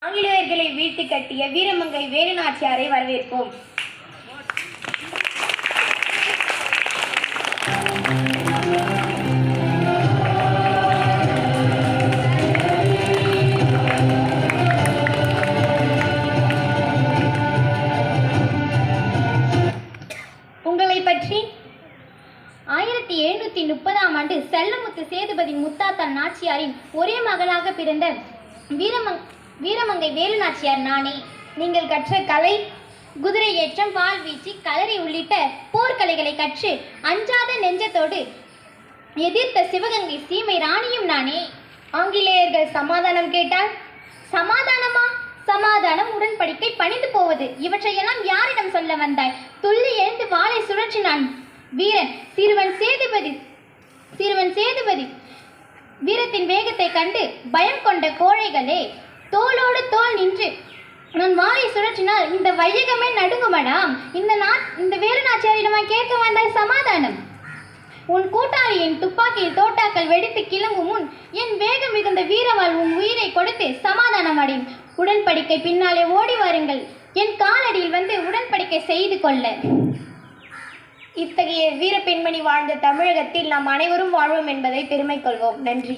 ஆங்கிலேயர்களை வீழ்த்தி கட்டிய வீரமங்கை வேலுநாச்சியாரை வரவேற்போம். உங்களை பற்றி 1730ஆம் ஆண்டு செல்லமுத்து சேதுபதி முத்தாத்தன் நாச்சியாரின் ஒரே மகளாக பிறந்த வீரமங்கை வேலுநாச்சியார் நானே. நீங்கள் கற்ற கலை குதிரை ஏற்றம், வாள்வீச்சு, களரி உள்ளிட்ட போர்க்கலைகளை கற்று அஞ்சாத நெஞ்சத்தோடு எதிர்த்த சிவகங்கை சீமை ராணியும் நானே. ஆங்கிலேயர்கள் சமாதானம் கேட்டால் சமாதானமா? சமாதானம், உடன்படிக்கை, பணிந்து போவது, இவற்றையெல்லாம் யாரிடம் சொல்ல வந்தாய்? துள்ளி எழுந்து வாளை சுழற்றினான் வீரன் சிறுவன் சேதுபதி. வீரத்தின் வேகத்தை கண்டு பயம் கொண்ட கோழைகளே, தோளோடு தோள் நின்று நான் வாளை சுழற்றினால் இந்த வையகமே நடுங்குமடாம். இந்த வேலுநாச்சியாரிடமா கேட்க வந்தாய் சமாதானம்? உன் கூட்டாளியின் துப்பாக்கியில் தோட்டாக்கள் வெடித்து கிளம்பும் முன் என் வேகம் மிகுந்த வீரவாள் உன் உயிரை கொடுத்து சமாதானம் அடையும். உடன்படிக்கை பின்னாலே ஓடி வாருங்கள், என் காலடியில் வந்து உடன்படிக்கை செய்து கொள்ள. இத்தகைய வீர பெண்மணி வாழ்ந்த தமிழகத்தில் நாம் அனைவரும் வாழ்வோம் என்பதை பெருமை கொள்வோம். நன்றி.